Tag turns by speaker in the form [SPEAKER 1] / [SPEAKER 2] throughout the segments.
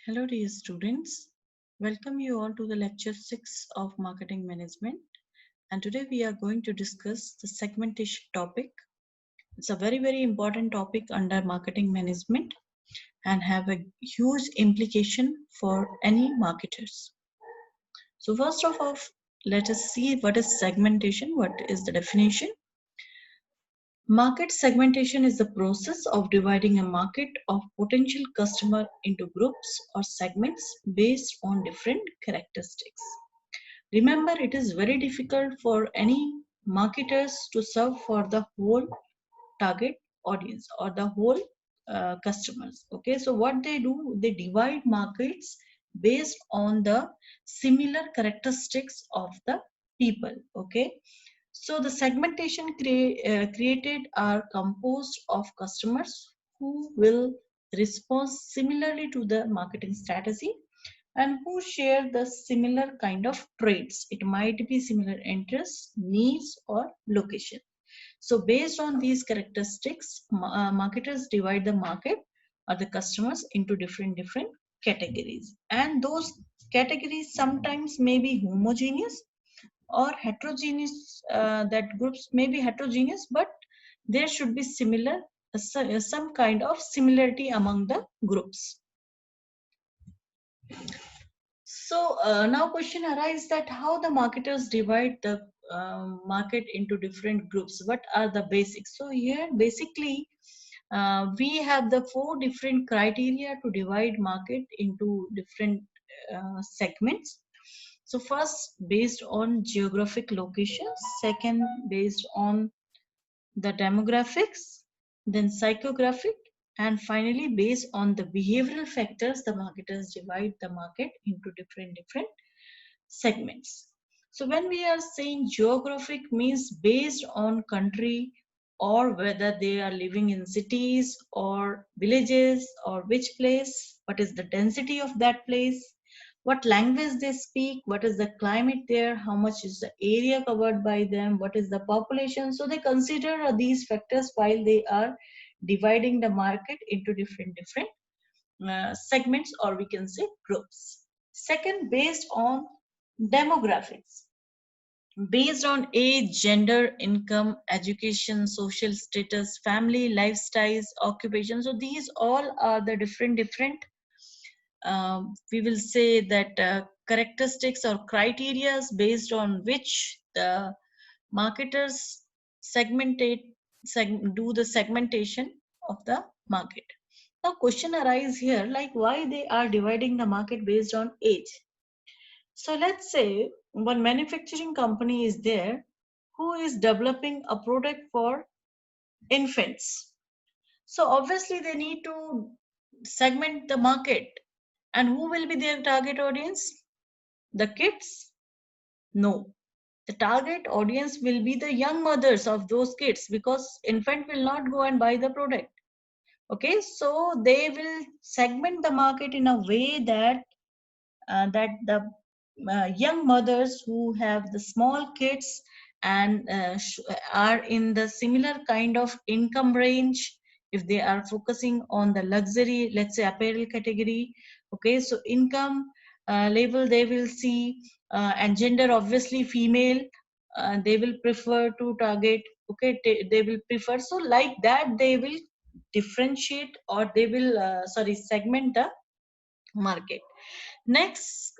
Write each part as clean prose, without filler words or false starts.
[SPEAKER 1] Hello dear students, welcome you all to the lecture 6 of marketing management, and today we are going to discuss the segmentation topic. It's a very important topic under marketing management and have a huge implication for any marketers. So first of all, let us see what is segmentation, what is the definition. Market segmentation is the process of dividing a market of potential customer into groups or segments based on different characteristics. Remember, it is very difficult for any marketers to serve for the whole target audience or the whole customers. Okay, so what they do, they divide markets based on the similar characteristics of the people. Okay, so the segmentation created are composed of customers who will respond similarly to the marketing strategy and who share the similar kind of traits. It might be similar interests, needs, or location. So based on these characteristics, marketers divide the market or the customers into different categories. And those categories sometimes may be homogeneous or heterogeneous. That groups may be heterogeneous, but there should be similar, some kind of similarity among the groups. So now question arises that how the marketers divide the market into different groups. What are the basics? So here basically we have the 4 different criteria to divide market into different segments. So first, based on geographic location. Second, based on the demographics, then psychographic, and finally based on the behavioral factors, the marketers divide the market into different segments. So when we are saying geographic means based on country or whether they are living in cities or villages or which place, what is the density of that place, what language they speak, what is the climate there, how much is the area covered by them, what is the population. So they consider these factors while they are dividing the market into different segments, or we can say groups. Second, based on demographics. Based on age, gender, income, education, social status, family, lifestyles, occupation. So these all are the different we will say that characteristics or criteria based on which the marketers do the segmentation of the market. Now question arises here, like why they are dividing the market based on age. So let's say one manufacturing company is there who is developing a product for infants. So obviously they need to segment the market. And who will be their target audience? The kids? No. The target audience will be the young mothers of those kids, because infant will not go and buy the product. Okay, so they will segment the market in a way that the young mothers who have the small kids and are in the similar kind of income range, if they are focusing on the luxury, let's say apparel category. Okay, so income level they will see, and gender obviously female, they will prefer to target. Okay, they will prefer, so like that they will differentiate, or they will segment the market. Next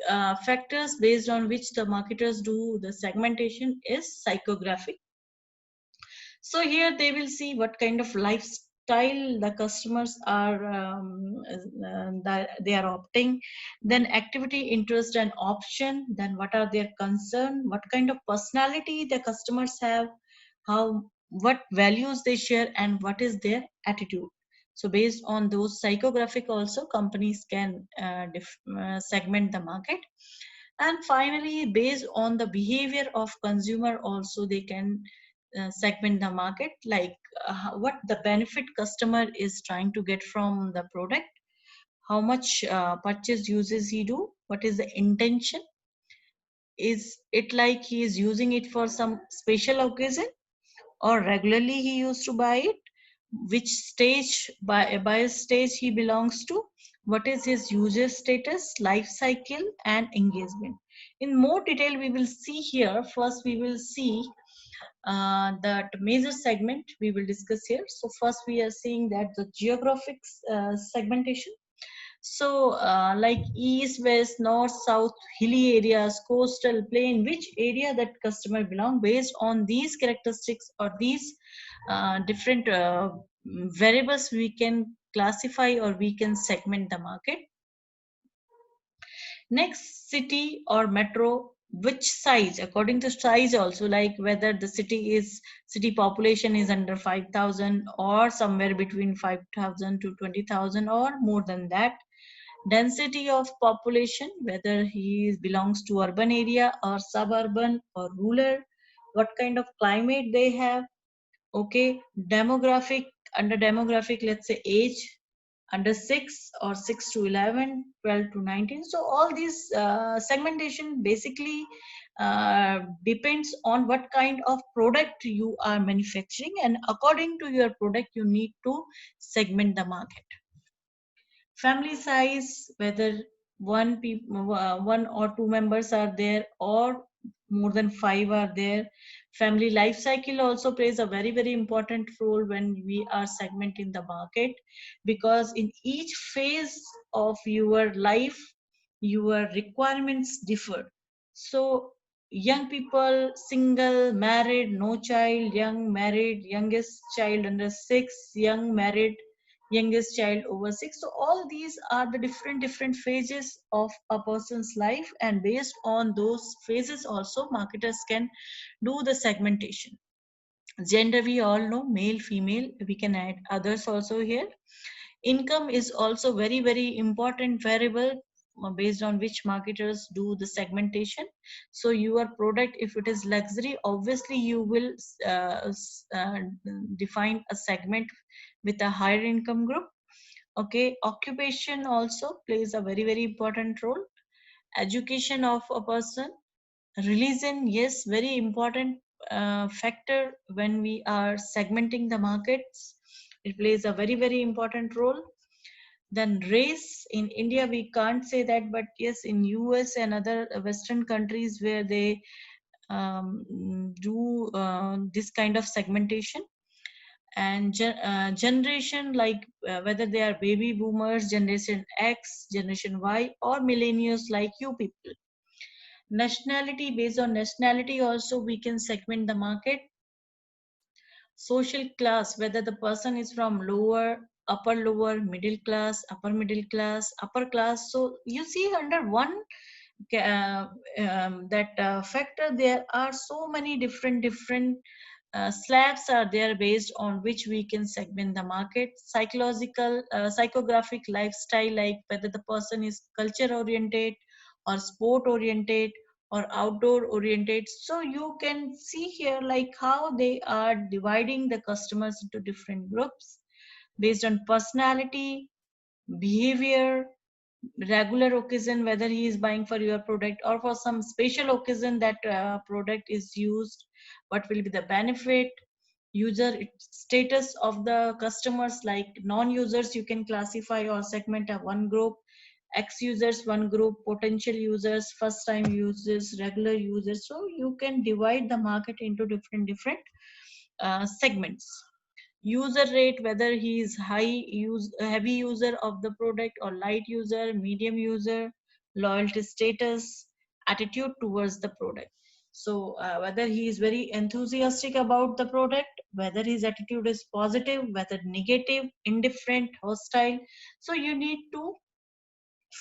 [SPEAKER 1] factors based on which the marketers do the segmentation is psychographic. So here they will see what kind of lifestyle the customers are that they are opting, then activity, interest, and option, then what are their concern, what kind of personality the customers have, how what values they share, and what is their attitude. So based on those psychographic also companies can segment the market. And finally, based on the behavior of consumer also, they can segment the market, like what the benefit customer is trying to get from the product, how much purchase uses he do, what is the intention, is it like he is using it for some special occasion or regularly he used to buy it, which stage by stage he belongs to, what is his user status, life cycle, and engagement. In more detail, we will see here. First, we will see that major segment we will discuss here. So first we are seeing that the geographic segmentation. So like east, west, north, south, hilly areas, coastal, plain, which area that customer belong, based on these characteristics or these different variables, we can classify or we can segment the market. Next, city or metro, which size, according to size also, like whether the city population is under 5,000 or somewhere between 5,000 to 20,000 or more than that. Density of population, whether he belongs to urban area or suburban or rural, what kind of climate they have. Okay, demographic, under demographic, let's say age, under 6 or 6 to 11, 12 to 19. So all these segmentation basically depends on what kind of product you are manufacturing, and according to your product you need to segment the market. Family size, whether one or two members are there or more than five are there. Family life cycle also plays a very very important role when we are segmenting the market, because in each phase of your life your requirements differ. So young people, single, married, no child, young, married, youngest child under 6, young, married, youngest child over 6. So all these are the different phases of a person's life, and based on those phases also marketers can do the segmentation. Gender, we all know, male, female, we can add others also here. Income is also very very important variable based on which marketers do the segmentation. So your product, if it is luxury, obviously you will define a segment with a higher income group. Okay, occupation also plays a very very important role. Education of a person, religion, yes, very important factor when we are segmenting the markets. It plays a very very important role. Then race, in India we can't say that, but yes, in US and other Western countries where they do this kind of segmentation. And generation, like whether they are baby boomers, generation X, generation Y, or millennials like you people. Nationality, based on nationality also we can segment the market. Social class, whether the person is from lower, upper lower, middle class, upper class. So you see under one that factor there are so many different slabs are there based on which we can segment the market. Psychological, psychographic lifestyle, like whether the person is culture oriented or sport oriented or outdoor oriented. So you can see here like how they are dividing the customers into different groups based on personality, behavior, regular occasion, whether he is buying for your product or for some special occasion that product is used, what will be the benefit. User status of the customers, like non-users you can classify or segment a one group, X users one group, potential users, first time users, regular users. So you can divide the market into different segments. User rate, whether he is heavy user of the product or light user, medium user. Loyalty status, attitude towards the product. So whether he is very enthusiastic about the product, whether his attitude is positive, whether negative, indifferent, hostile. So you need to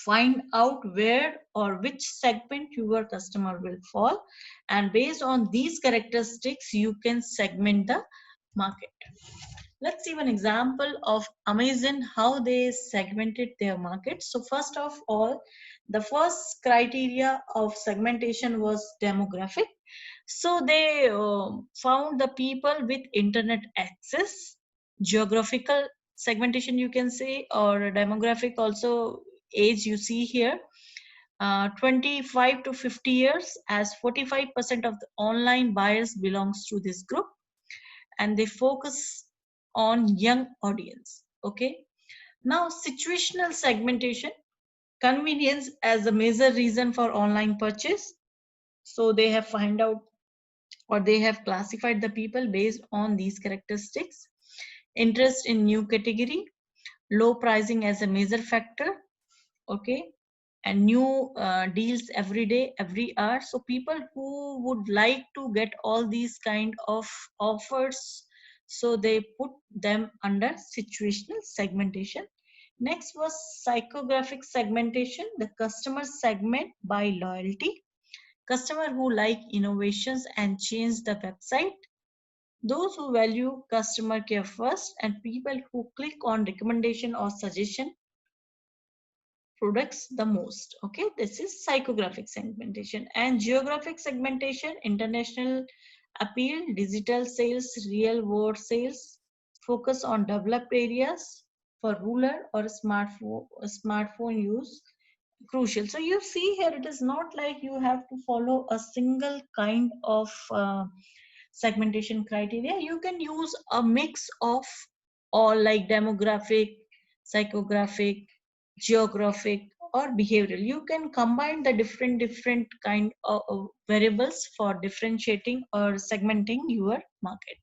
[SPEAKER 1] find out where or which segment your customer will fall, and based on these characteristics you can segment the market. Let's see one example of Amazon, how they segmented their market. So first of all, the first criteria of segmentation was demographic. So they found the people with internet access. Geographical segmentation you can say, or demographic also, age you see here. 25 to 50 years, as 45% of the online buyers belongs to this group, and they focus on young audience. Okay, Now, situational segmentation, convenience as a major reason for online purchase. So they have find out, or they have classified the people based on these characteristics. Interest in new category, low pricing as a major factor, okay, and new deals every day, every hour. So people who would like to get all these kind of offers, so they put them under situational segmentation. Next was psychographic segmentation, the customer segment by loyalty, customer who like innovations and change the website, those who value customer care first, and people who click on recommendation or suggestion products the most. Okay, this is psychographic segmentation. And geographic segmentation, international appeal, digital sales, real world sales, focus on developed areas for rural or smartphone use, crucial. So you see here, it is not like you have to follow a single kind of segmentation criteria. You can use a mix of all, like demographic, psychographic, geographic, or behavioral. You can combine the different kind of variables for differentiating or segmenting your market.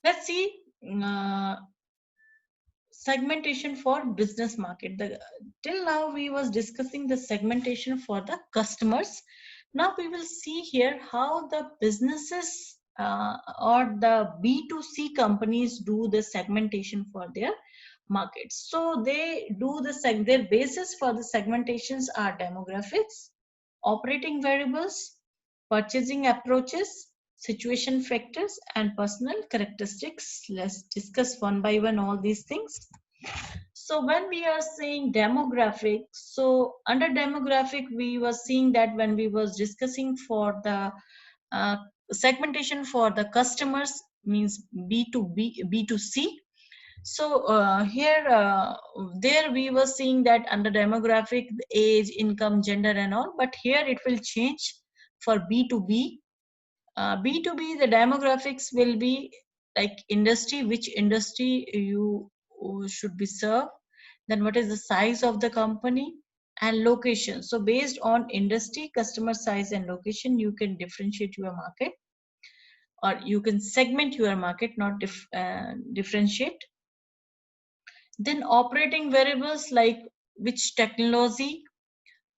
[SPEAKER 1] Let's see segmentation for business market. Till now we was discussing the segmentation for the customers. Now we will see here how the businesses or the B2C companies do the segmentation for their markets. So they do their basis for the segmentations are demographics, operating variables, purchasing approaches, situation factors, and personal characteristics. Let's discuss one by one all these things. So when we are saying demographic, so under demographic, we were seeing that when we was discussing for the uh, segmentation for the customers, means B2B, B2C. So here, there we were seeing that under demographic, age, income, gender and all, but here it will change for B2B. B2B, the demographics will be like industry, which industry you should be served, then what is the size of the company, and location. So based on industry, customer size and location, you can differentiate your market, or you can segment your market, not differentiate. Then operating variables like which technology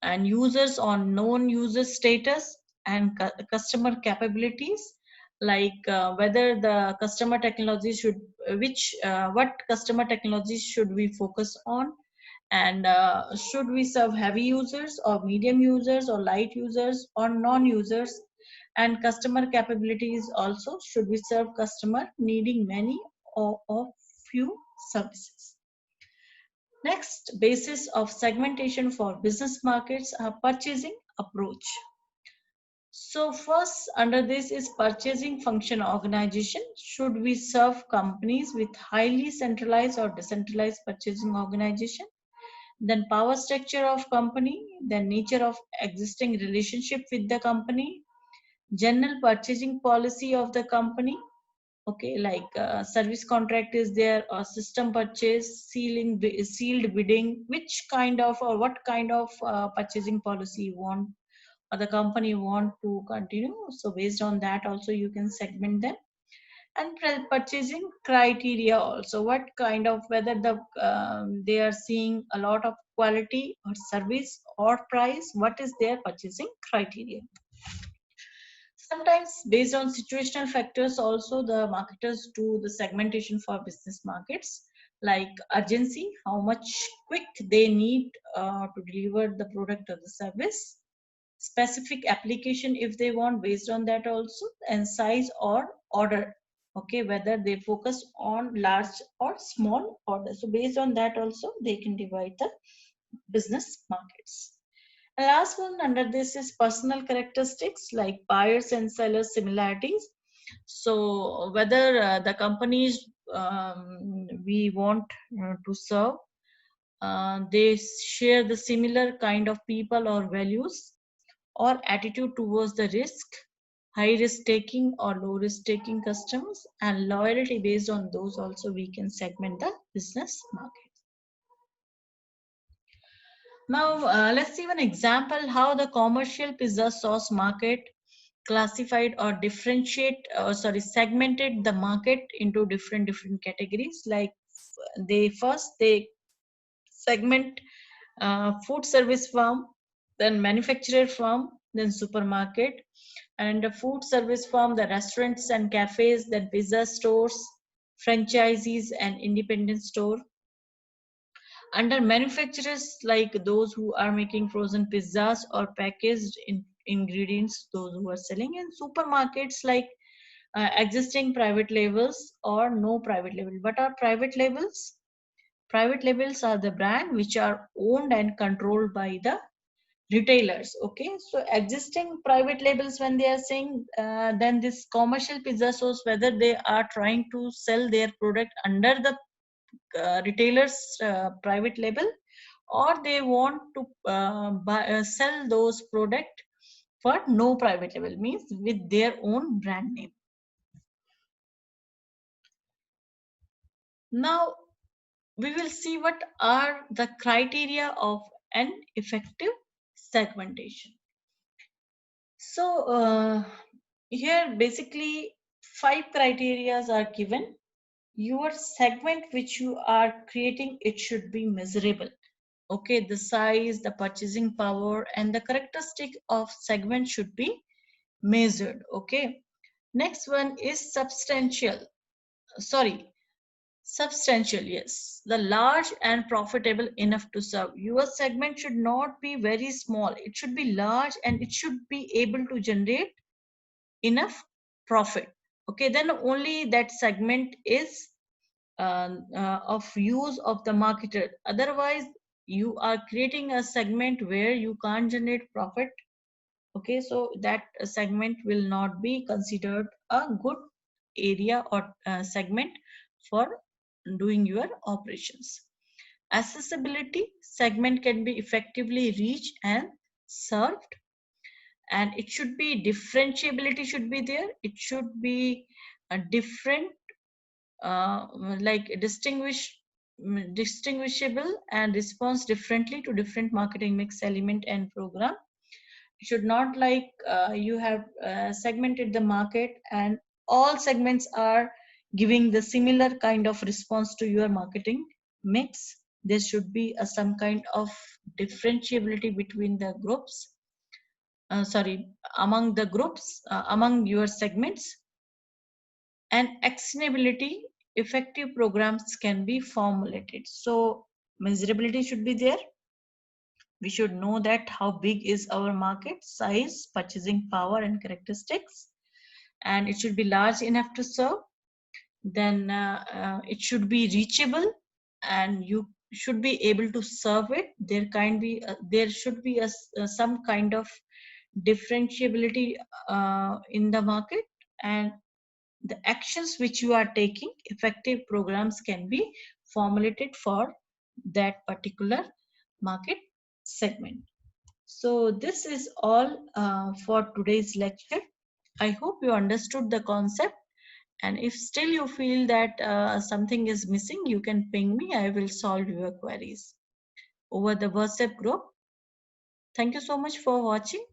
[SPEAKER 1] and users on known user status and customer capabilities, like whether the customer technology should what customer technologies should we focus on, and should we serve heavy users or medium users or light users or non-users, and customer capabilities also, should we serve customer needing many or few services. Next, basis of segmentation for business markets are purchasing approach. So first under this is purchasing function organization. Should we serve companies with highly centralized or decentralized purchasing organization? Then power structure of company, then nature of existing relationship with the company, general purchasing policy of the company, okay, like service contract is there, or system purchase, sealed bidding, which kind of or what kind of purchasing policy you want or the company want to continue. So based on that also you can segment them. And purchasing criteria also, what kind of, whether they are seeing a lot of quality or service or price, what is their purchasing criteria. Sometimes based on situational factors also, the marketers do the segmentation for business markets, like urgency, how much quick they need to deliver the product or the service, specific application if they want, based on that also, and size or order, okay, whether they focus on large or small order. So based on that also they can divide the business markets. And last one under this is personal characteristics, like buyers and sellers similarities. So whether the companies we want to serve, they share the similar kind of people or values or attitude towards the risk, high risk taking or low risk taking customers, and loyalty. Based on those also we can segment the business market. Now let's see one example how the commercial pizza sauce market classified or segmented the market into different categories. Like they segment food service firm, then manufacturer firm, then supermarket, and the food service firm, the restaurants and cafes, then pizza stores, franchisees and independent store. Under manufacturers, like those who are making frozen pizzas or packaged ingredients, those who are selling. In supermarkets, like existing private labels or no private label. What are private labels? Private labels are the brand which are owned and controlled by the retailers. Okay, so existing private labels, when they are saying, then this commercial pizza sauce, whether they are trying to sell their product under the retailers private label, or they want to sell those product for no private label, means with their own brand name. Now we will see what are the criteria of an effective segmentation. So here basically 5 criterias are given. Your segment which you are creating, it should be measurable. Okay, the size, the purchasing power, and the characteristic of segment should be measured. Okay, next one is substantial. Yes, the large and profitable enough to serve. Your segment should not be very small, it should be large, and it should be able to generate enough profit. Okay, then only that segment is of use of the marketer. Otherwise you are creating a segment where you can't generate profit. Okay, so that segment will not be considered a good area or segment for doing your operations. Accessibility, segment can be effectively reached and served, and it should be differentiability should be there. It should be a different like distinguishable and response differently to different marketing mix element and program. You should not like you have segmented the market and all segments are giving the similar kind of response to your marketing mix. There should be some kind of differentiability between the groups, among the groups, among your segments. And actionability, effective programs can be formulated. So measurability should be there. We should know that how big is our market size, purchasing power, and characteristics, and it should be large enough to serve. Then it should be reachable, and you should be able to serve it. There should be some kind of differentiability in the market, and the actions which you are taking, effective programs can be formulated for that particular market segment. So this is all for today's lecture. I hope you understood the concept, and if still you feel that something is missing, you can ping me. I will solve your queries over the WhatsApp group. Thank you so much for watching.